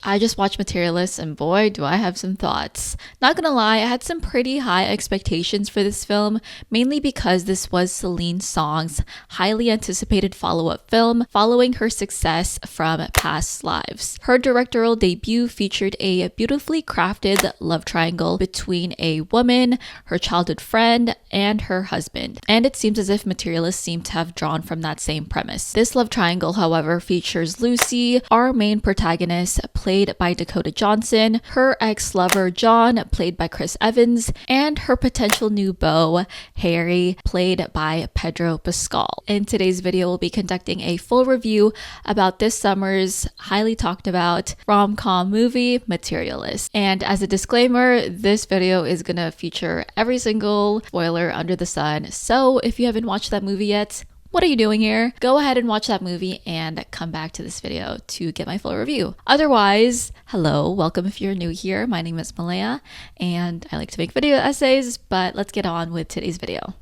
I just watched Materialists and boy, do I have some thoughts. Not gonna lie, I had some pretty high expectations for this film, mainly because this was Celine Song's highly anticipated follow-up film following her success from Past Lives. Her directorial debut featured a beautifully crafted love triangle between a woman, her childhood friend, and her husband. And it seems as if Materialists seem to have drawn from that same premise. This love triangle, however, features Lucy, our main protagonist, played by Dakota Johnson, her ex-lover John, played by Chris Evans, and her potential new beau, Harry, played by Pedro Pascal. In today's video, we'll be conducting a full review about this summer's highly talked about rom-com movie, Materialists. And as a disclaimer, this video is gonna feature every single spoiler under the sun, so if you haven't watched that movie yet, what are you doing here? Go ahead and watch that movie and come back to this video to get my full review. Otherwise, hello, welcome if you're new here. My name is Malaya and I like to make video essays, but let's get on with today's video.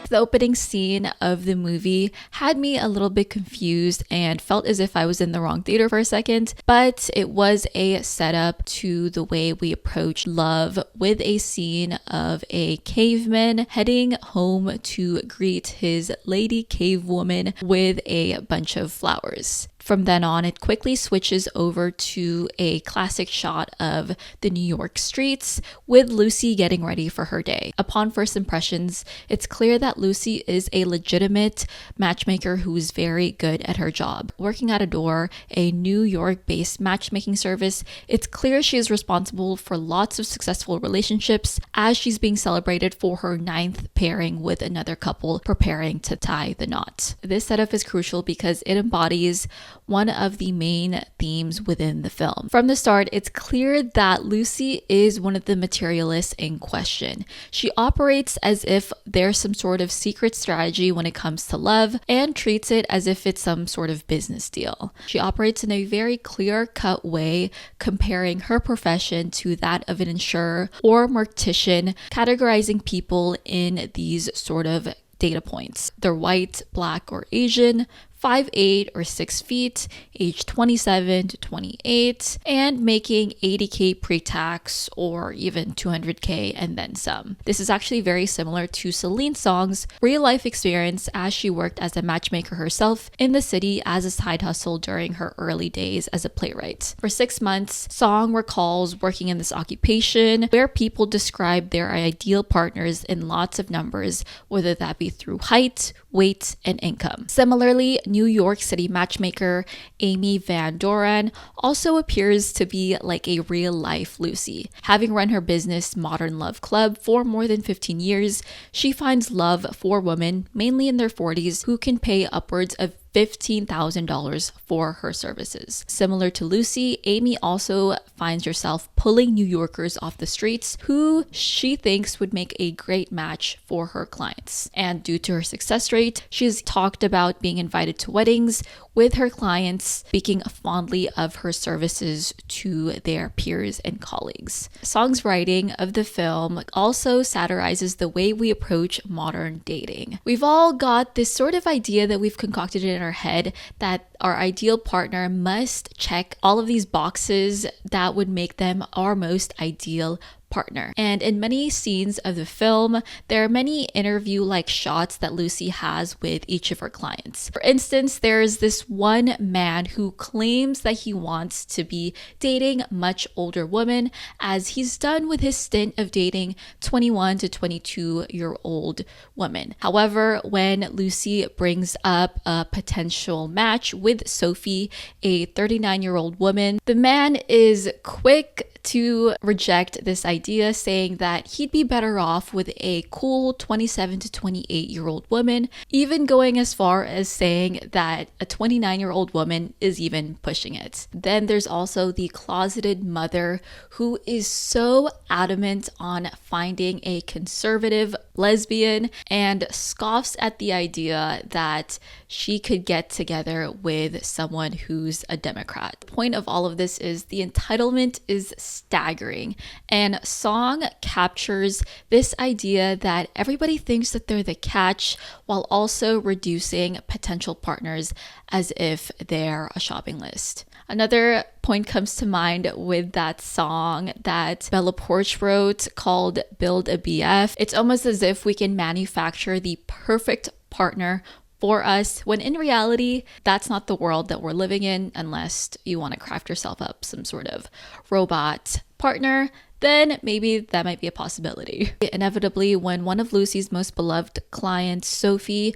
The opening scene of the movie had me a little bit confused and felt as if I was in the wrong theater for a second, but it was a setup to the way we approach love with a scene of a caveman heading home to greet his lady cave woman with a bunch of flowers. From then on, it quickly switches over to a classic shot of the New York streets with Lucy getting ready for her day. Upon first impressions, it's clear that Lucy is a legitimate matchmaker who is very good at her job. Working at Adore, a New York-based matchmaking service, it's clear she is responsible for lots of successful relationships as she's being celebrated for her 9th pairing with another couple preparing to tie the knot. This setup is crucial because it embodies one of the main themes within the film. From the start, it's clear that Lucy is one of the materialists in question. She operates as if there's some sort of secret strategy when it comes to love and treats it as if it's some sort of business deal. She operates in a very clear-cut way, comparing her profession to that of an insurer or mortician, categorizing people in these sort of data points. They're white, black, or Asian, 5'8" or 6 feet, age 27 to 28, and making 80K pre-tax or even 200K and then some. This is actually very similar to Celine Song's real-life experience as she worked as a matchmaker herself in the city as a side hustle during her early days as a playwright. For 6 months, Song recalls working in this occupation where people describe their ideal partners in lots of numbers, whether that be through height, weight, and income. Similarly, New York City matchmaker Amy Van Doren also appears to be like a real-life Lucy. Having run her business Modern Love Club for more than 15 years, she finds love for women, mainly in their 40s, who can pay upwards of $15,000 for her services. Similar to Lucy, Amy also finds herself pulling New Yorkers off the streets who she thinks would make a great match for her clients. And due to her success rate, she's talked about being invited to weddings with her clients, speaking fondly of her services to their peers and colleagues. Song's writing of the film also satirizes the way we approach modern dating. We've all got this sort of idea that we've concocted in our head that our ideal partner must check all of these boxes that would make them our most ideal partner. And in many scenes of the film, there are many interview-like shots that Lucy has with each of her clients. For instance, there's this one man who claims that he wants to be dating much older women as he's done with his stint of dating 21 to 22-year-old women. However, when Lucy brings up a potential match with Sophie, a 39-year-old woman, the man is quick to reject this idea, saying that he'd be better off with a cool 27 to 28-year-old woman, even going as far as saying that a 29-year-old woman is even pushing it. Then there's also the closeted mother who is so adamant on finding a conservative lesbian and scoffs at the idea that she could get together with someone who's a Democrat. The point of all of this is the entitlement is staggering. And Song captures this idea that everybody thinks that they're the catch while also reducing potential partners as if they're a shopping list. Another point comes to mind with that song that Bella Poarch wrote called Build a BF. It's almost as if we can manufacture the perfect partner for us, when in reality, that's not the world that we're living in, unless you want to craft yourself up some sort of robot partner. Then maybe that might be a possibility. Inevitably, when one of Lucy's most beloved clients, Sophie,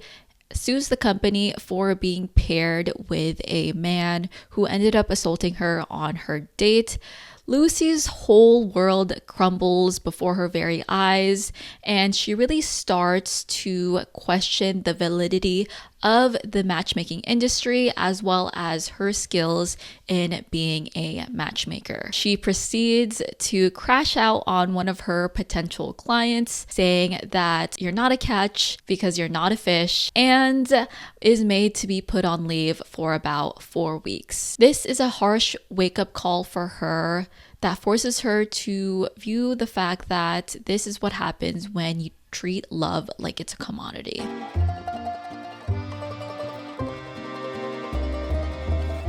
sues the company for being paired with a man who ended up assaulting her on her date, Lucy's whole world crumbles before her very eyes, and she really starts to question the validity of the matchmaking industry as well as her skills in being a matchmaker. She proceeds to crash out on one of her potential clients, saying that you're not a catch because you're not a fish, and is made to be put on leave for about 4 weeks. This is a harsh wake-up call for her that forces her to view the fact that this is what happens when you treat love like it's a commodity.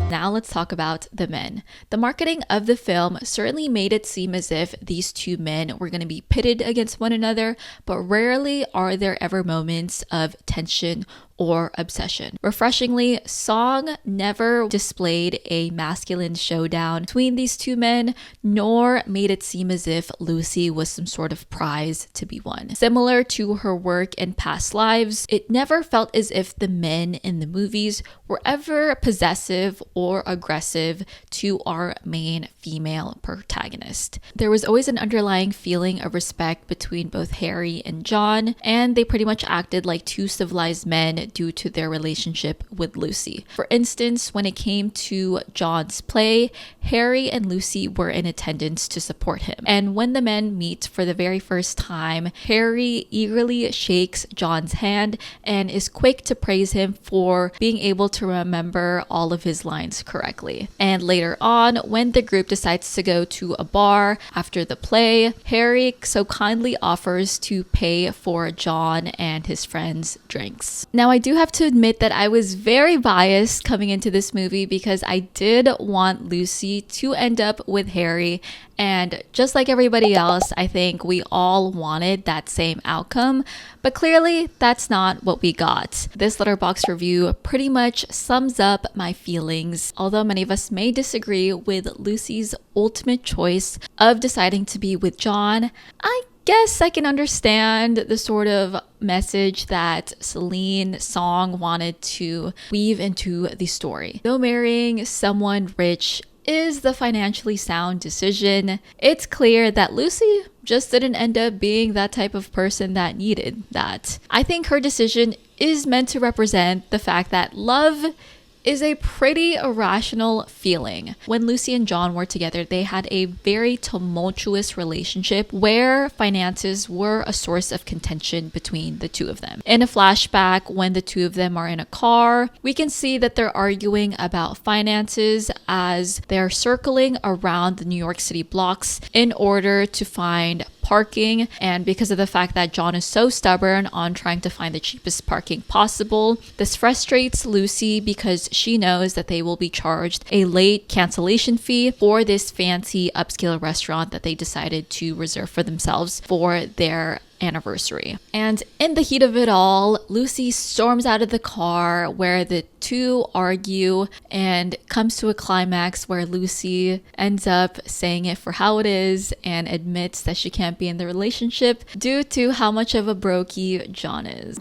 Now let's talk about the men. The marketing of the film certainly made it seem as if these two men were going to be pitted against one another, but rarely are there ever moments of tension or obsession. Refreshingly, Song never displayed a masculine showdown between these two men, nor made it seem as if Lucy was some sort of prize to be won. Similar to her work in past lives, it never felt as if the men in the movies were ever possessive or aggressive to our main female protagonist. There was always an underlying feeling of respect between both Harry and John, and they pretty much acted like two civilized men due to their relationship with Lucy. For instance, when it came to John's play, Harry and Lucy were in attendance to support him. And when the men meet for the very first time, Harry eagerly shakes John's hand and is quick to praise him for being able to remember all of his lines correctly. And later on, when the group decides to go to a bar after the play, Harry so kindly offers to pay for John and his friends' drinks. Now, I do have to admit that I was very biased coming into this movie because I did want Lucy to end up with Harry, and just like everybody else, I think we all wanted that same outcome, but clearly that's not what we got. This Letterboxd review pretty much sums up my feelings. Although many of us may disagree with Lucy's ultimate choice of deciding to be with John, I guess I can understand the sort of message that Celine Song wanted to weave into the story. Though marrying someone rich is the financially sound decision, it's clear that Lucy just didn't end up being that type of person that needed that. I think her decision is meant to represent the fact that love is a pretty irrational feeling. When Lucy and John were together, they had a very tumultuous relationship where finances were a source of contention between the two of them. In a flashback, when the two of them are in a car, we can see that they're arguing about finances as they're circling around the New York City blocks in order to find parking, and because of the fact that John is so stubborn on trying to find the cheapest parking possible, this frustrates Lucy because she knows that they will be charged a late cancellation fee for this fancy upscale restaurant that they decided to reserve for themselves for their anniversary. And in the heat of it all, Lucy storms out of the car where the two argue and comes to a climax where Lucy ends up saying it for how it is and admits that she can't be in the relationship due to how much of a brokey John is.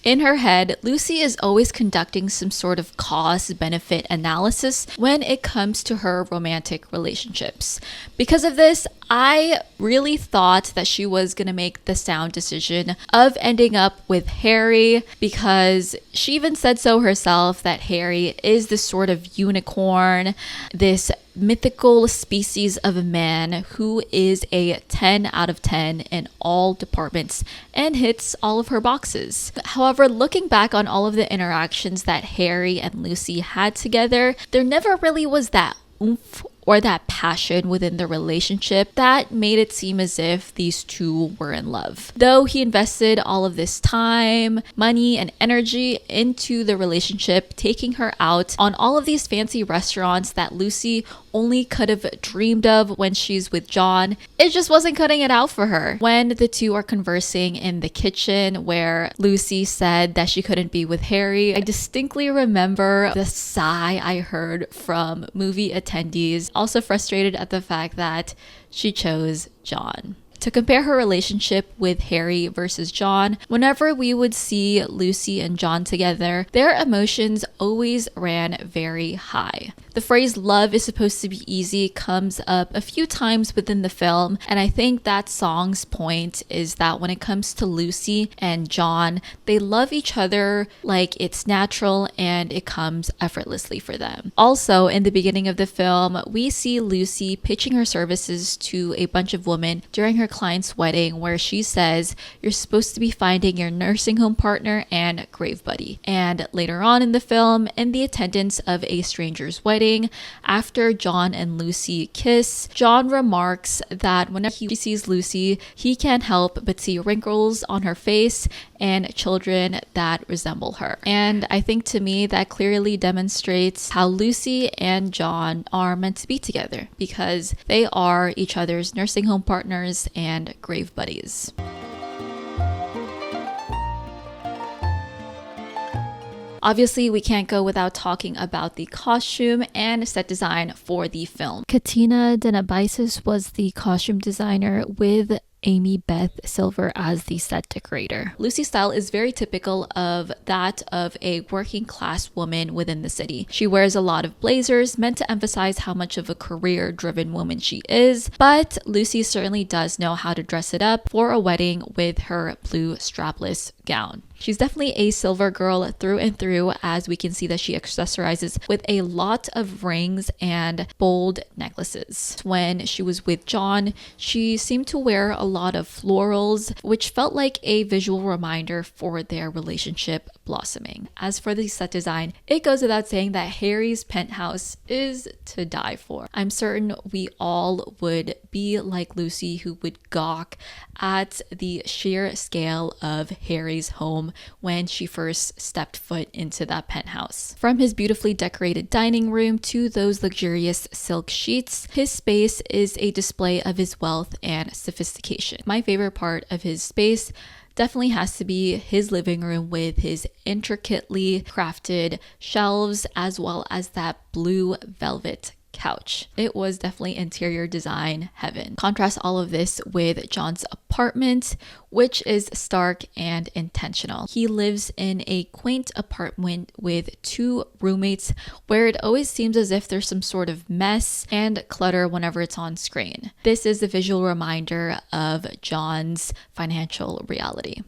In her head, Lucy is always conducting some sort of cost-benefit analysis when it comes to her romantic relationships. Because of this, I really thought that she was going to make the sound decision of ending up with Harry, because she even said so herself that Harry is this sort of unicorn, this mythical species of a man who is a 10 out of 10 in all departments and hits all of her boxes. However, looking back on all of the interactions that Harry and Lucy had together, there never really was that oomph or that passion within the relationship that made it seem as if these two were in love. Though he invested all of this time, money, and energy into the relationship, taking her out on all of these fancy restaurants that Lucy only could have dreamed of when she's with John, it just wasn't cutting it out for her. When the two are conversing in the kitchen where Lucy said that she couldn't be with Harry, I distinctly remember the sigh I heard from movie attendees, also frustrated at the fact that she chose John. To compare her relationship with Harry versus John, whenever we would see Lucy and John together, their emotions always ran very high. The phrase love is supposed to be easy comes up a few times within the film, and I think that song's point is that when it comes to Lucy and John, they love each other like it's natural and it comes effortlessly for them. Also, in the beginning of the film, we see Lucy pitching her services to a bunch of women during her client's wedding, where she says, "You're supposed to be finding your nursing home partner and grave buddy." And later on in the film, in the attendance of a stranger's wedding, after John and Lucy kiss, John remarks that whenever he sees Lucy, he can't help but see wrinkles on her face and children that resemble her. And I think to me that clearly demonstrates how Lucy and John are meant to be together, because they are each other's nursing home partners and grave buddies. Obviously, we can't go without talking about the costume and set design for the film. Katina Denabaisis was the costume designer, with Amy Beth Silver as the set decorator. Lucy's style is very typical of that of a working class woman within the city. She wears a lot of blazers, meant to emphasize how much of a career-driven woman she is, but Lucy certainly does know how to dress it up for a wedding with her blue strapless gown. She's definitely a silver girl through and through, as we can see that she accessorizes with a lot of rings and bold necklaces. When she was with John, she seemed to wear a lot of florals, which felt like a visual reminder for their relationship blossoming. As for the set design, it goes without saying that Harry's penthouse is to die for. I'm certain we all would be like Lucy, who would gawk at the sheer scale of Harry's home when she first stepped foot into that penthouse. From his beautifully decorated dining room to those luxurious silk sheets, his space is a display of his wealth and sophistication. My favorite part of his space definitely has to be his living room, with his intricately crafted shelves as well as that blue velvet couch. It was definitely interior design heaven. Contrast all of this with John's apartment, which is stark and intentional. He lives in a quaint apartment with two roommates, where it always seems as if there's some sort of mess and clutter whenever it's on screen. This is a visual reminder of John's financial reality.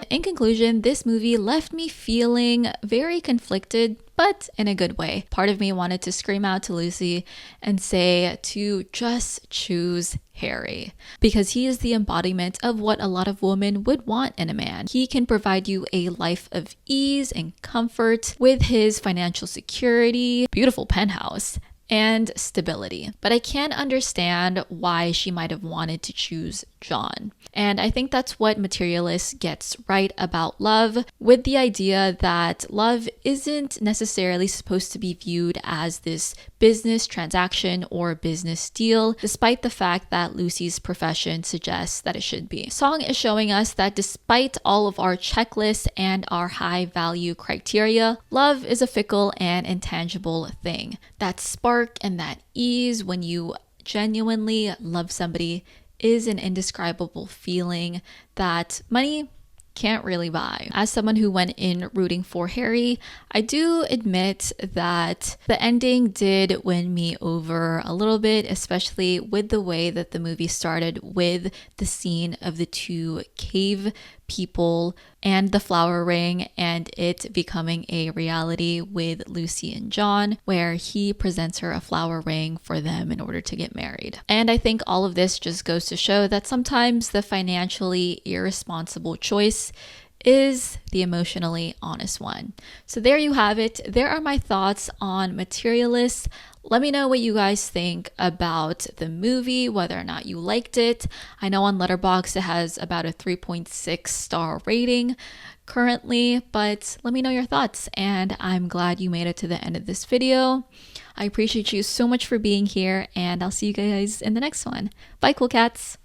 In conclusion, this movie left me feeling very conflicted, but in a good way. Part of me wanted to scream out to Lucy and say to just choose Harry, because he is the embodiment of what a lot of women would want in a man. He can provide you a life of ease and comfort with his financial security, beautiful penthouse, and stability. But I can understand why she might have wanted to choose John. And I think that's what Materialists gets right about love, with the idea that love isn't necessarily supposed to be viewed as this business transaction or business deal, despite the fact that Lucy's profession suggests that it should be. Song is showing us that despite all of our checklists and our high value criteria, love is a fickle and intangible thing. That spark and that ease when you genuinely love somebody is an indescribable feeling that money can't really buy. As someone who went in rooting for Harry, I do admit that the ending did win me over a little bit, especially with the way that the movie started with the scene of the two cave people and the flower ring, and it becoming a reality with Lucy and John, where he presents her a flower ring for them in order to get married. And I think all of this just goes to show that sometimes the financially irresponsible choice is the emotionally honest one. So there you have it. There are my thoughts on Materialists. Let me know what you guys think about the movie, whether or not you liked it. I know on Letterboxd it has about a 3.6 star rating currently, but let me know your thoughts, and I'm glad you made it to the end of this video. I appreciate you so much for being here, and I'll see you guys in the next one. Bye, cool cats!